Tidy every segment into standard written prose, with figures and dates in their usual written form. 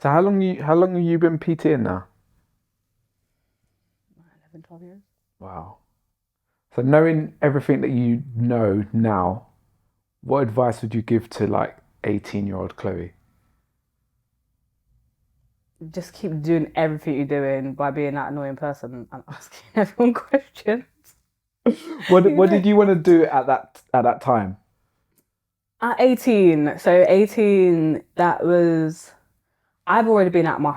So how long have you been PTing now? 11, 12 years. Wow. So knowing everything that you know now, what advice would you give to like 18-year-old Chloe? Just keep doing everything you're doing by being that annoying person and asking everyone questions. What You did you want to do at that time? At 18, so 18, that was, I've already been at my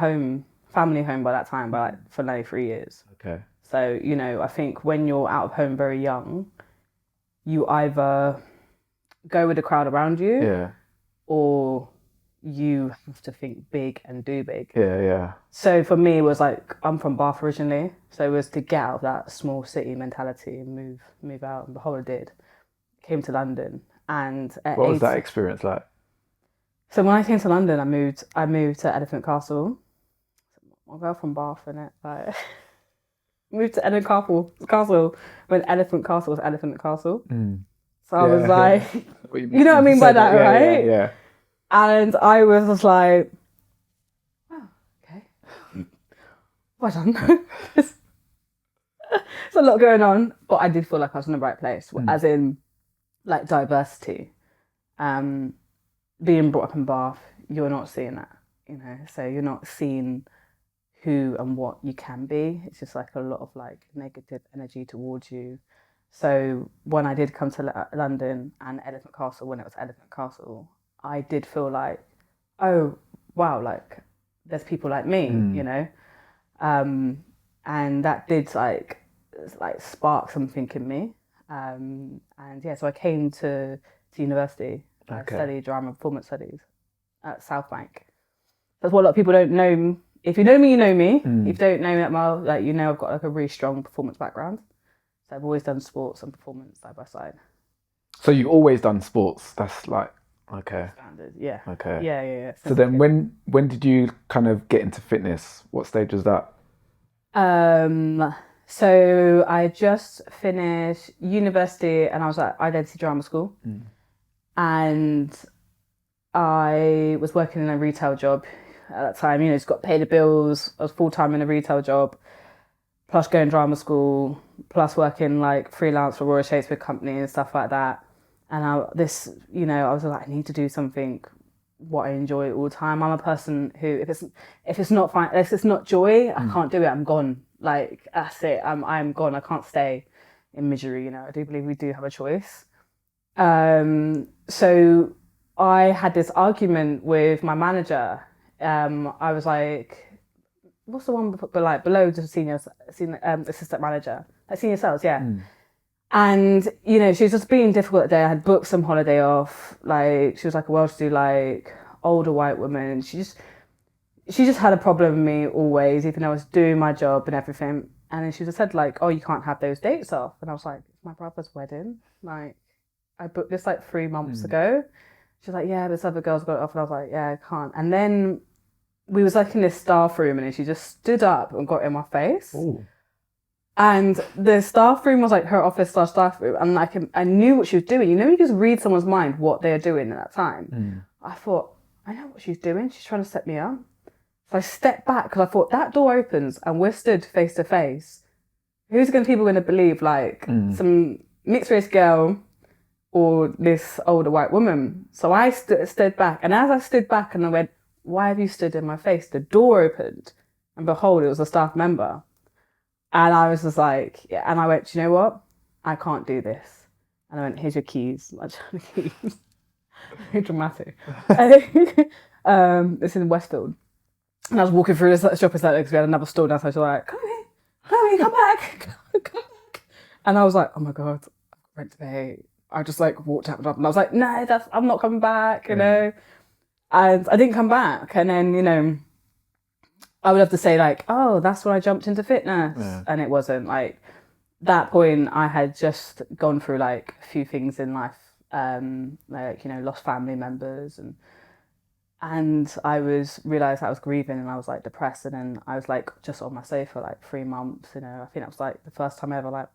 family home by that time, for nearly 3 years. Okay. So, I think when you're out of home very young, you either go with the crowd around you Yeah. or you have to think big and do big. Yeah. Yeah. So for me, it was like, I'm from Bath originally. So it was to get out of that small city mentality and move out. And behold, I did. Came to London. And at What was that 18, experience like? so when I came to London, I moved to Elephant Castle. My girl from Bath, innit? Like, moved to Elephant Castle when Elephant Castle was Elephant Castle. Mm. So I was Yeah. like, Yeah. What you, you know what I you mean by said it. that, Yeah. Yeah. right? Yeah. And I was just like, oh, okay, well done. There's a lot going on, but I did feel like I was in the right place, Mm. as in like diversity. Um, Being brought up in Bath, you're not seeing that, so you're not seeing who and what you can be. It's just like a lot of like negative energy towards you. So when I did come to London and Elephant Castle, when it was Elephant Castle, I did feel like, oh wow, like there's people like me. Mm. Um, and that did like spark something in me. And yeah, so I came to university. I Okay. studied drama and performance studies at South Bank. That's what a lot of people don't know. If you know me, you know me. If you Mm. don't know me that well, like I've got like a really strong performance background. So I've always done sports and performance side by side. So you've always done sports. That's like okay. Standard, yeah, Okay. yeah. So Since a then kid. when did you kind of get into fitness? What stage was that? Um, so I just finished university and I was at identity drama school, Mm. and I was working in a retail job at that time. Just got to pay the bills. I was full time in a retail job, plus going drama school, plus working like freelance for Royal Shakespeare Company and stuff like that. And I was like, I need to do something what I enjoy all the time. I'm a person who, if it's not fine, if it's not joy, I Mm. can't do it. I'm gone. Like that's it. I'm gone. I can't stay in misery. I do believe we do have a choice. So I had this argument with my manager. I was like, what's the one like below the senior assistant manager, like senior sales, yeah. Mm. And she was just being difficult that day. I had booked some holiday off. Like she was like a well-to-do like older white woman. She just had a problem with me always, even though I was doing my job and everything. And then she just said like, oh, you can't have those dates off. And I was like, it's my brother's wedding. Like I booked this like 3 months Mm. ago. She's like, yeah, this other girl's got it off. And I was like, yeah, I can't. And then we was like in this staff room and she just stood up and got in my face. Ooh. And the staff room was like her office slash staff room. And like I knew what she was doing. You just read someone's mind what they're doing at that time. Mm. I thought, I know what she's doing. She's trying to set me up. So I stepped back because I thought that door opens and we're stood face to face. People going to believe like Mm. some mixed race girl or this older white woman? So I stood back. And as I stood back and I went, why have you stood in my face? The door opened and behold, it was a staff member. And I was just like, yeah. And I went, do you know what? I can't do this. And I went, here's your keys. I the keys. Very dramatic. It's in Westfield. And I was walking through this shopping centre because we had another store downstairs. So I was like, come back. Come back. And I was like, oh my God, I've got rent to pay. I just like walked out and I was like, no, I'm not coming back, Yeah. And I didn't come back. And then, I would have to say like, oh, that's when I jumped into fitness. Yeah. And it wasn't like that point. I had just gone through like a few things in life, lost family members and I realised I was grieving and I was like depressed and then I was like just on my sofa like 3 months, I think that was like the first time I ever like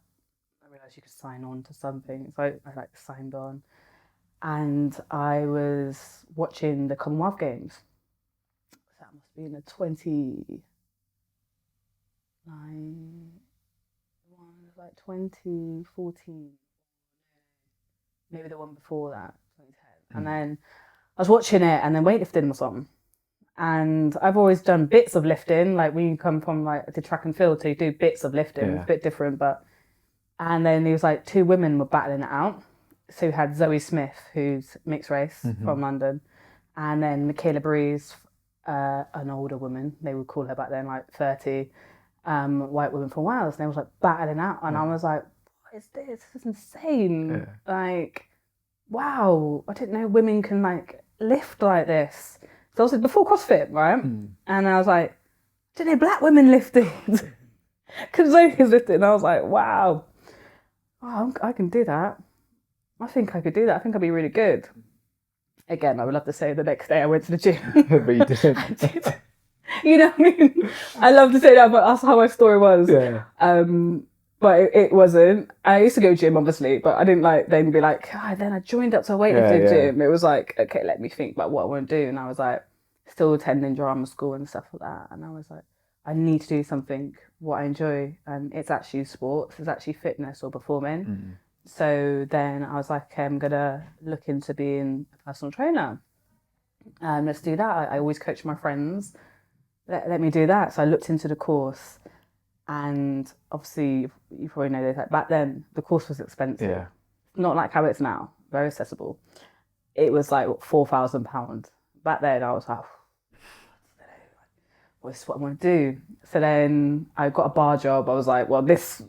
I realised you could sign on to something. So I like signed on and I was watching the Commonwealth Games. So that must been a 29, like 2014, maybe the one before that, 2010. And then I was watching it, and then weightlifting was on. And I've always done bits of lifting, like when you come from like the track and field, so you do bits of lifting. It's a bit different, but. And then there was like two women were battling it out. So you had Zoe Smith, who's mixed race from London, and then Michaela Breeze, an older woman, they would call her back then, like 30, white woman from Wales. And they was like battling out, and I was like, what is this? This is insane. Like, wow, I didn't know women can like lift like this. So I was before CrossFit, right? And I was like, didn't know black women lifted? Because Zoe was lifting, and I was like, wow. Oh, I can do that. I think I could do that. I think I'd be really good. Again, I would love to say the next day I went to the gym. But you didn't. I did. You know what I mean? I love to say that, but that's how my story was. Yeah. But it wasn't. I used to go gym, obviously, but I didn't like then be like, then I joined up to a weightlifting gym. It was like, okay, let me think about what I want to do. And I was like, still attending drama school and stuff like that. And I was like, I need to do something what I enjoy, and it's actually sports, it's actually fitness or performing. So then I was like, I'm gonna look into being a personal trainer. Let's do that. I always coach my friends. Let me do that. So I looked into the course, and obviously you probably know this. Like back then, the course was expensive. Yeah. Not like how it's now. Very accessible. It was like £4,000. Back then, I was like, this is what I want to do. So then I got a bar job. I was like, well, this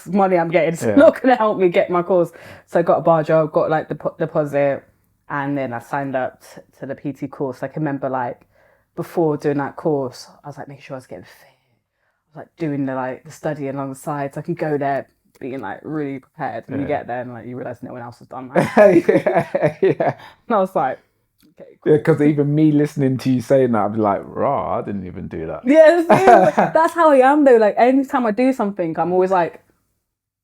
money I'm getting is not going to help me get my course. So I got a bar job, got like the deposit, and then I signed up to the PT course. I can remember like before doing that course, I was like making sure I was getting fit. I was like doing the study along the side so I could go there being like really prepared. And you get there and like you realise no one else has done that. Yeah. And I was like, okay, cool. Yeah, because even me listening to you saying that, I'd be like, raw, I didn't even do that. Yeah, that's how I am though. Like anytime I do something, I'm always like,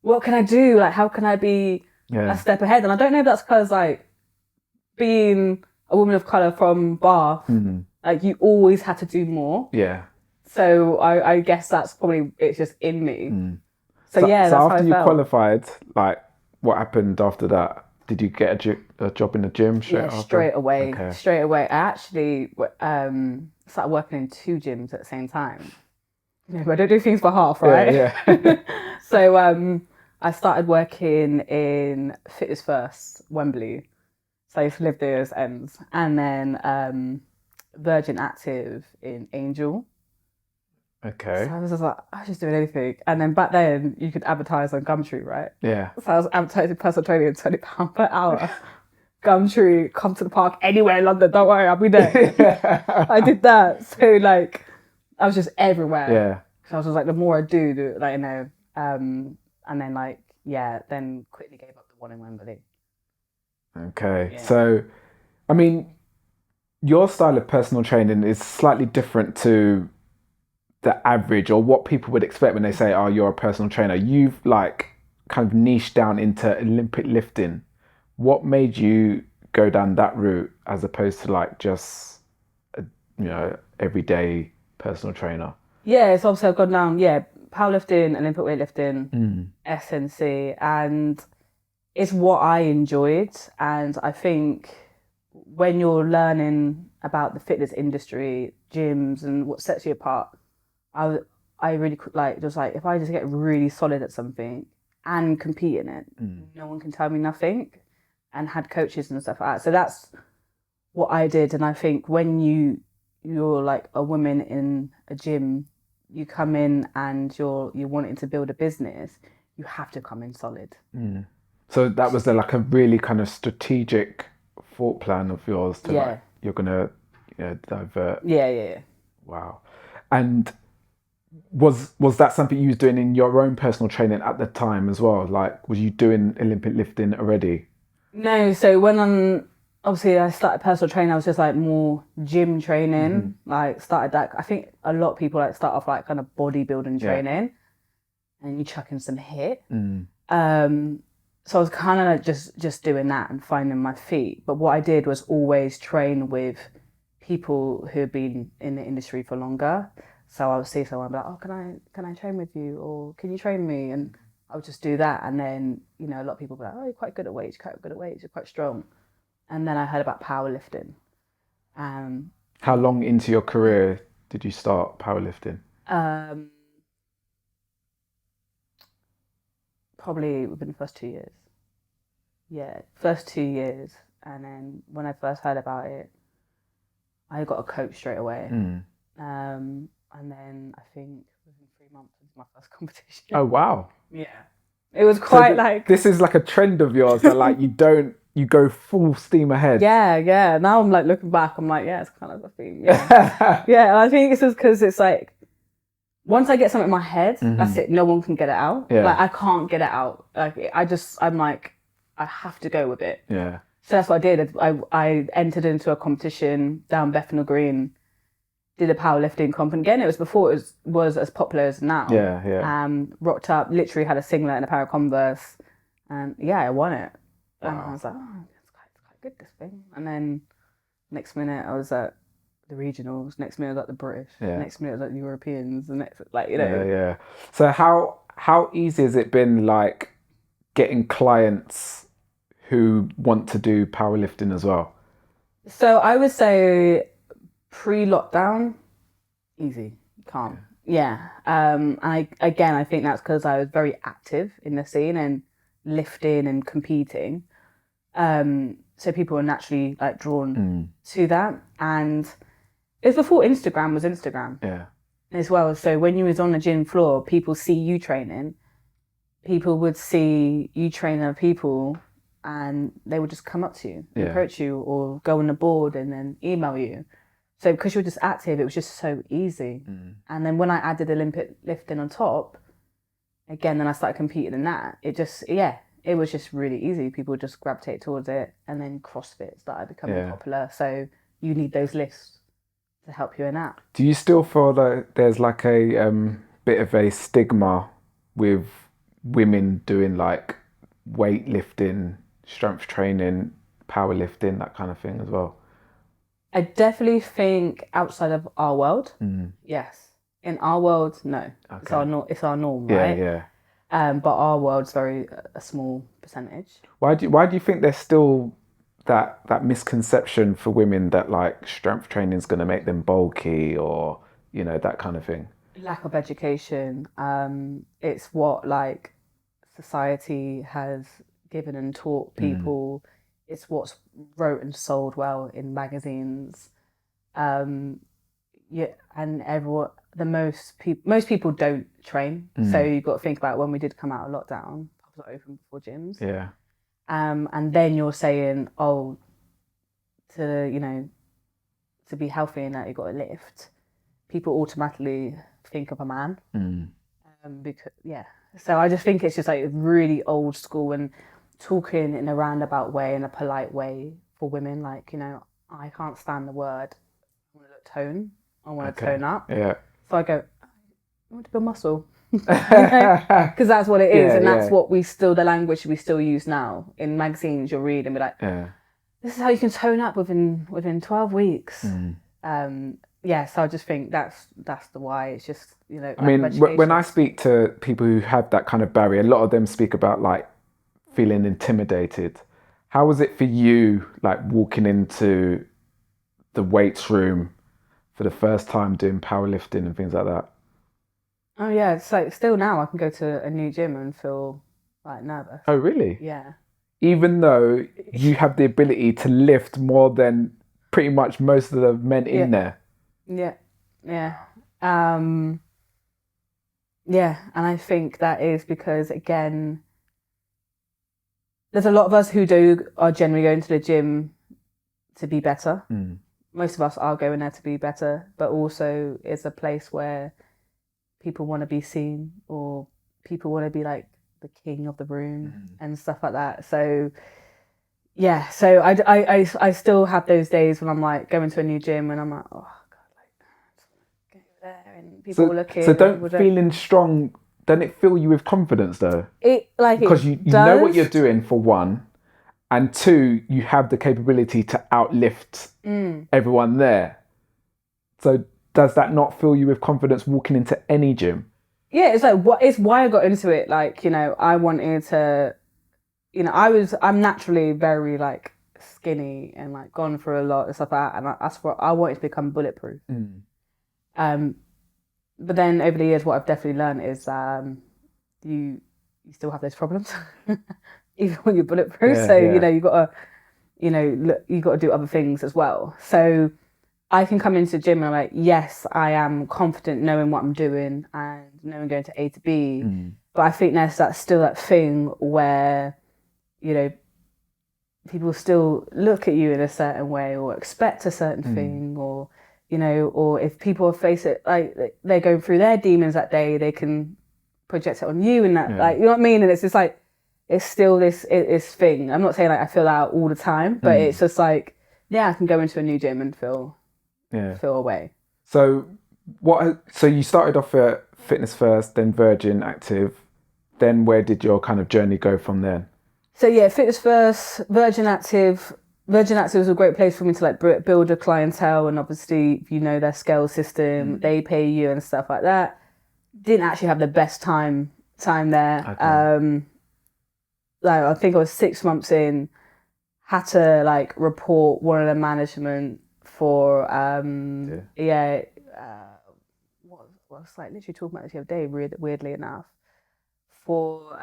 what can I do? Like, how can I be a step ahead? And I don't know if that's because like being a woman of colour from Bath, like you always had to do more. Yeah. So I guess that's probably, it's just in me. So yeah, so that's after how I you felt. qualified, like what happened after that? Did you get a job in the gym straight after? Straight away. Okay. Straight away. I actually started working in 2 gyms at the same time. You know, I don't do things for half, right? Yeah. So I started working in Fitness First, Wembley. So I used to live there as ends. And then Virgin Active in Angel. Okay. So I was just like, I was just doing anything. And then back then, you could advertise on Gumtree, right? Yeah. So I was advertising personal training at £20 per hour. Gumtree, come to the park anywhere in London, don't worry, I'll be there. I did that. So like, I was just everywhere. Yeah. So I was just like, the more I do, like, you know, and then like, then quickly gave up the one in Wembley. Okay. Yeah. So, I mean, your style of personal training is slightly different to the average or what people would expect when they say, oh, you're a personal trainer. You've like kind of niched down into Olympic lifting. What made you go down that route as opposed to like just a, everyday personal trainer? Yeah, so obviously I've gone down, powerlifting, Olympic weightlifting, SNC, and it's what I enjoyed. And I think when you're learning about the fitness industry, gyms, and what sets you apart, I really like just like if I just get really solid at something and compete in it, no one can tell me nothing, and had coaches and stuff like that. So that's what I did. And I think when you're like a woman in a gym, you come in and you're wanting to build a business, you have to come in solid. So that was like a really kind of strategic thought plan of yours to like you're gonna divert. Yeah. Wow. And was that something you was doing in your own personal training at the time as well? Like, was you doing Olympic lifting already? No, so when obviously I started personal training, I was just like more gym training. Like started that. I think a lot of people like start off like kind of bodybuilding training, and you chuck in some HIIT. So I was kind of like just doing that and finding my feet. But what I did was always train with people who have been in the industry for longer. So I would see someone and be like, oh, can I train with you, or can you train me? And I would just do that, and then a lot of people would be like, oh, you're quite good at weights, you're quite strong. And then I heard about powerlifting. How long into your career did you start powerlifting? Probably within the first 2 years. Yeah, first 2 years. And then when I first heard about it, I got a coach straight away. And then I think within 3 months it was my first competition. Oh, wow. Yeah. It was quite This is like a trend of yours that like you go full steam ahead. Yeah. Now I'm like looking back, I'm like, yeah, it's kind of a thing. Yeah. Yeah, and I think it's just because it's like, once I get something in my head, that's it. No one can get it out. Yeah. Like I can't get it out. Like I'm like, I have to go with it. Yeah. So that's what I did. I entered into a competition down Bethnal Green, did a powerlifting comp. And again, it was before it was as popular as now. Yeah. Rocked up, literally had a singlet and a pair of Converse. And yeah, I won it. Wow. And I was like, oh, it's quite good, this thing. And then next minute I was at the regionals. Next minute I was at the British. Yeah. Next minute I was at the Europeans. The next, Yeah. So how easy has it been, like, getting clients who want to do powerlifting as well? So I would say pre-lockdown, easy, calm. Yeah. I think that's because I was very active in the scene and lifting and competing. So people were naturally like drawn to that. And it was before Instagram was Instagram. Yeah. As well. So when you was on the gym floor, people see you training. People would see you train other people, and they would just come up to you, and approach you, or go on the board and then email you. So because you were just active, it was just so easy. And then when I added Olympic lifting on top, again, then I started competing in that. It was just really easy. People would just gravitate towards it, and then CrossFit started becoming popular. So you need those lifts to help you in that. Do you still feel that there's like a bit of a stigma with women doing like weightlifting, strength training, powerlifting, that kind of thing as well? I definitely think outside of our world, yes. In our world, no. Okay. It's our norm, right? Yeah. But our world's a small percentage. Why do you think there's still that misconception for women that like strength training is going to make them bulky, or that kind of thing? Lack of education. It's what like society has given and taught people. It's what's wrote and sold well in magazines. And everyone, most people don't train. So you've got to think about when we did come out of lockdown, pubs were open before gyms. Yeah. And then you're saying, oh, to be healthy and that you've got to lift. People automatically think of a man. So I just think it's just like really old school and talking in a roundabout way, in a polite way for women. Like, I can't stand the word, I want to look tone. I want to tone up. Yeah. So I go, I want to build muscle. Because that's what it is. And that's what the language we still use now. In magazines you'll read and be like, this is how you can tone up within 12 weeks. So I just think that's the why. It's just, I mean, when I speak to people who have that kind of barrier, a lot of them speak about like feeling intimidated. How was it for you, like walking into the weights room for the first time doing powerlifting and things like that? Oh yeah, it's like still now I can go to a new gym and feel like nervous. Oh really? Yeah. Even though you have the ability to lift more than pretty much most of the men in there. Yeah. And I think that is because, again, there's a lot of us who are generally going to the gym to be better. Most of us are going there to be better, but also it's a place where people want to be seen, or people want to be like the king of the room and stuff like that. So so I still have those days when I'm like going to a new gym and I'm like, oh god, like go there and people looking. So feeling strong, don't it fill you with confidence though? Because you know what you're doing, for one, and two, you have the capability to outlift everyone there. So does that not fill you with confidence walking into any gym? Yeah, it's like it's why I got into it. Like, I wanted to, I'm naturally very like skinny and like gone through a lot and stuff like that, and that's what I wanted to become bulletproof. Um, but then over the years, what I've definitely learned is you still have those problems, even when you're bulletproof. Yeah, So yeah. you gotta you gotta do other things as well. So I can come into the gym and I'm like, yes, I am confident knowing what I'm doing and knowing going to A to B. But I think there's still that thing where, people still look at you in a certain way or expect a certain thing, or, or if people face it, like they're going through their demons that day, they can project it on you and that, like, you know what I mean? And it's just like, it's still this thing. I'm not saying like I feel that all the time, but it's just like, yeah, I can go into a new gym and feel away. So so you started off at Fitness First, then Virgin Active, then where did your kind of journey go from there? So yeah, Fitness First, Virgin Active. Virgin Active was a great place for me to like build a clientele, and obviously, their scale system, they pay you and stuff like that. Didn't actually have the best time there. Okay. Like I think I was 6 months in, had to like report one of the management for what was like literally talking about this the other day, weirdly enough, for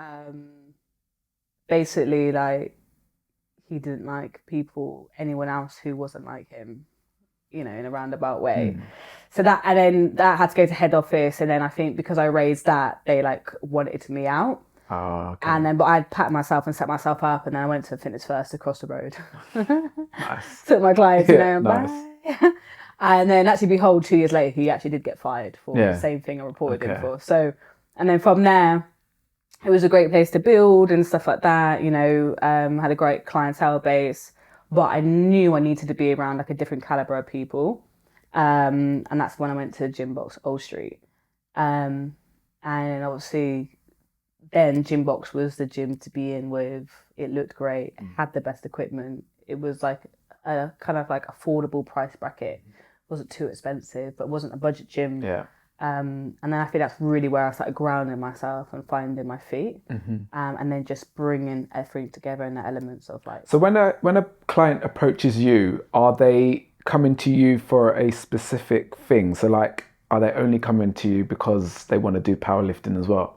basically like he didn't like anyone else who wasn't like him, in a roundabout way. So and then that had to go to head office, and then I think because I raised that, they like wanted me out. Oh, okay. And then, but I'd pat myself and set myself up, and then I went to Fitness First across the road. Nice. Took my clients, Nice. Bye. And then actually, behold, 2 years later, he actually did get fired for the same thing I reported him for. So, and then from there, it was a great place to build and stuff like that. Had a great clientele base, but I knew I needed to be around like a different caliber of people. And that's when I went to Gym Box Old Street. And obviously, then Gym Box was the gym to be in with. It looked great, had the best equipment. It was like a kind of like affordable price bracket. Wasn't too expensive, but wasn't a budget gym. Yeah. And then I think that's really where I started grounding myself and finding my feet. And then just bringing everything together in the elements of like. So when a client approaches you, are they coming to you for a specific thing? So like, are they only coming to you because they want to do powerlifting as well?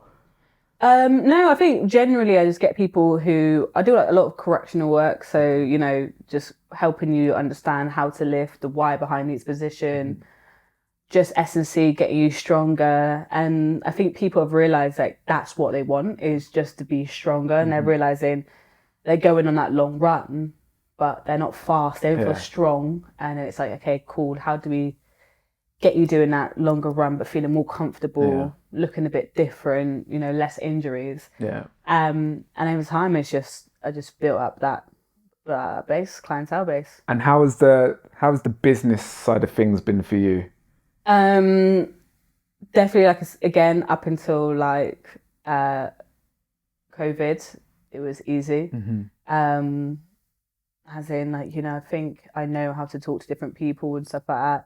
No, I think generally I just get people who I do like a lot of correctional work. So, just helping you understand how to lift, the why behind each position, just S&C, getting you stronger. And I think people have realized like that's what they want, is just to be stronger. And they're realizing they're going on that long run, but they're not fast. They don't feel strong. And it's like, okay, cool. How do we get you doing that longer run, but feeling more comfortable, looking a bit different, less injuries. Yeah. And over time, I just built up that clientele base. And how's the business side of things been for you? Definitely, like again, up until like COVID, it was easy. As in, like, I think I know how to talk to different people and stuff like that.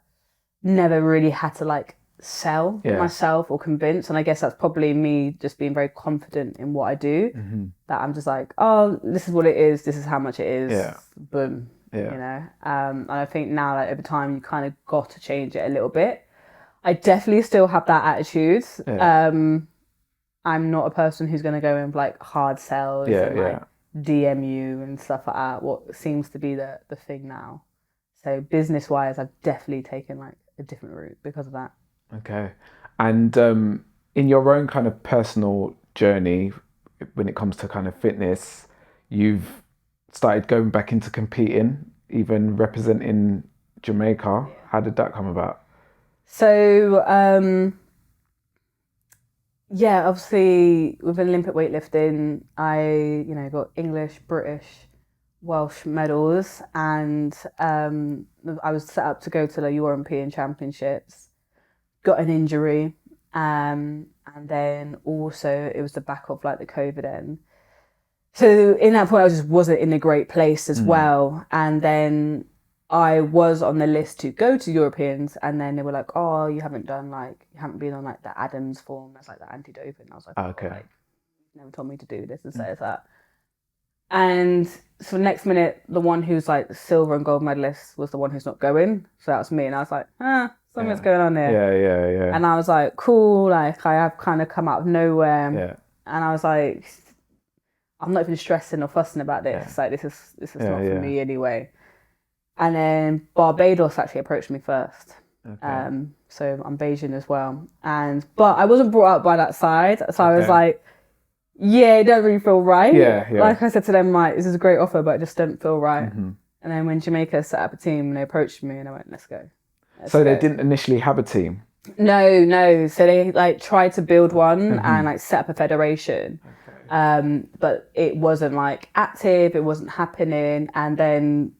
Never really had to like sell myself or convince, and I guess that's probably me just being very confident in what I do, that I'm just like, oh, this is what it is, this is how much it is, boom. And I think now, like, over time, you kind of got to change it a little bit. I definitely still have that attitude. I'm not a person who's going to go in with like hard sells and like DM you and stuff like that, what seems to be the thing now. So business wise, I've definitely taken like a different route because of that. Okay. And in your own kind of personal journey, when it comes to kind of fitness, you've started going back into competing, even representing Jamaica. How did that come about? So, obviously with Olympic weightlifting, I, got English, British, Welsh medals, and I was set up to go to the European Championships. Got an injury, and then also it was the back of like the COVID end. So in that point, I just wasn't in a great place as well. And then I was on the list to go to Europeans, and then they were like, "Oh, you haven't been on like the Adams form. That's like the anti-doping." I was like, Okay. "Oh, like, you never told me to do this and say that." And so next minute, the one who's like the silver and gold medalist was the one who's not going. So that was me, and I was like, something's going on there. Yeah. And I was like, cool, like I have kind of come out of nowhere. Yeah. And I was like, I'm not even stressing or fussing about this. Like this is not for me anyway. And then Barbados actually approached me first. Okay. So I'm Bayesian as well. But I wasn't brought up by that side. So I was like, yeah, it don't really feel right. Yeah. Like I said to them, like, this is a great offer, but it just didn't feel right. And then when Jamaica set up a team and they approached me and I went, let's go. So they didn't initially have a team? No. So they like tried to build one and like set up a federation. But it wasn't like active, it wasn't happening. And then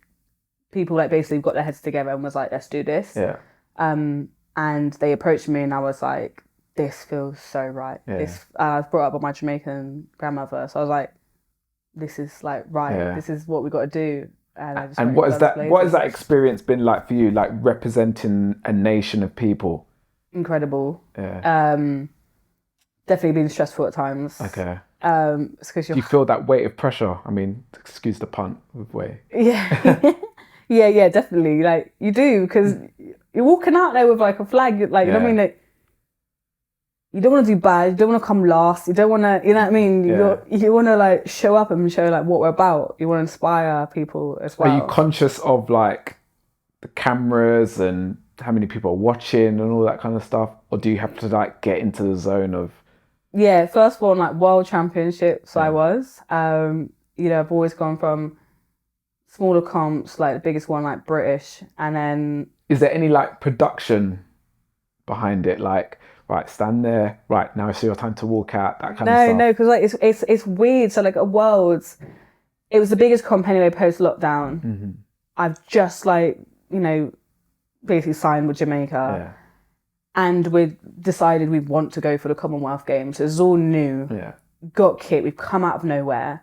people like basically got their heads together and was like, let's do this. Yeah. And they approached me and I was like, this feels so right. I was brought up by my Jamaican grandmother, so I was like, this is like right. Yeah. This is what we got to do. And what has that experience been like for you? Like representing a nation of people? Incredible. Yeah. Definitely been stressful at times. Okay. Because do you feel that weight of pressure? I mean, excuse the pun with weight. Yeah. yeah, definitely. Like you do because you're walking out there with like a flag. Like you know what I mean? Like, you don't want to do bad. You don't want to come last. You don't want to, you know what I mean? You want to like show up and show like what we're about. You want to inspire people as well. Are you conscious of like the cameras and how many people are watching and all that kind of stuff? Or do you have to like get into the zone of... Yeah, first of all, like world championships, I was. I've always gone from smaller comps, like the biggest one, like British. And then... Is there any like production behind it? Like... Right, stand there. Right, now it's your time to walk out. That kind of stuff. No, because like it's weird. So like it was the biggest comp anyway post lockdown. I've just like basically signed with Jamaica, and we decided we want to go for the Commonwealth Games. So it's all new. Got kit. We've come out of nowhere.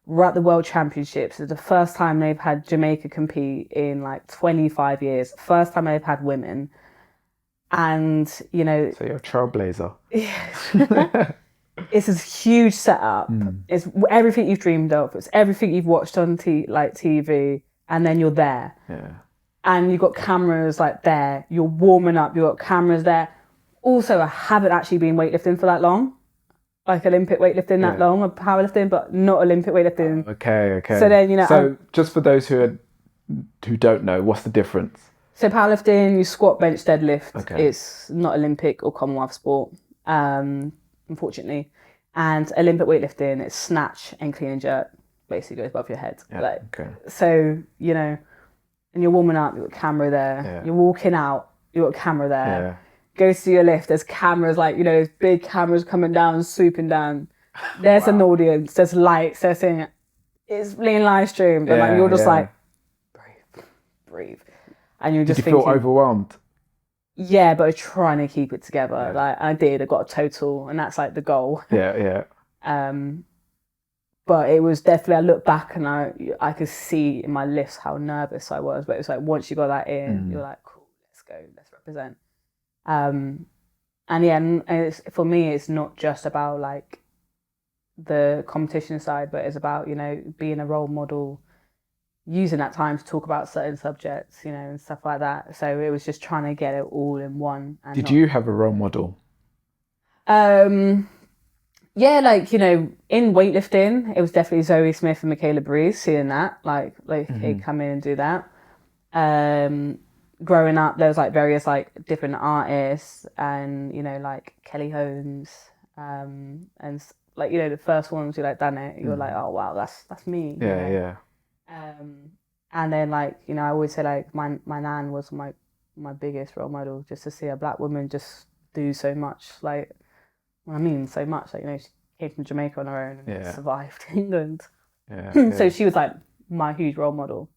We're at the World Championships. It's the first time they've had Jamaica compete in like 25 years. First time they've had women. And so you're a trailblazer. It's this huge setup. It's everything you've dreamed of. It's everything you've watched on TV, and then you're there. And you've got cameras like there. You're warming up. You've got cameras there. Also, I haven't actually been weightlifting for that long, like Olympic weightlifting that long, or powerlifting, but not Olympic weightlifting. Okay. So then So just for those who don't know, what's the difference? So powerlifting, you squat, bench, deadlift. Okay. It's not Olympic or Commonwealth sport, unfortunately. And Olympic weightlifting, it's snatch and clean and jerk. Basically goes above your head. So, and you're warming up, you've got a camera there. You're walking out, you've got a camera there. Go to your lift, there's cameras like, those big cameras coming down, swooping down. There's an audience, there's lights, they're saying it. It's being live streamed. And like, you're just like, breathe. And you're just feel overwhelmed? Yeah, but I'm trying to keep it together. Like I did, I got a total, and that's like the goal. But it was definitely, I look back and I could see in my lifts how nervous I was. But it was like once you got that in, you're like, cool, let's go, let's represent. And for me, it's not just about like the competition side, but it's about being a role model. Using that time to talk about certain subjects, and stuff like that. So it was just trying to get it all in one. Did you have a role model? Yeah, like, in weightlifting, it was definitely Zoe Smith and Michaela Breeze, seeing that, like hey, come in and do that. Growing up, there was like various like different artists and, like Kelly Holmes, and like, the first ones who like done it, you're like, oh wow, that's me. And then like, I always say like my nan was my biggest role model, just to see a black woman just do so much, like, so much, like, she came from Jamaica on her own and survived England. So she was like my huge role model.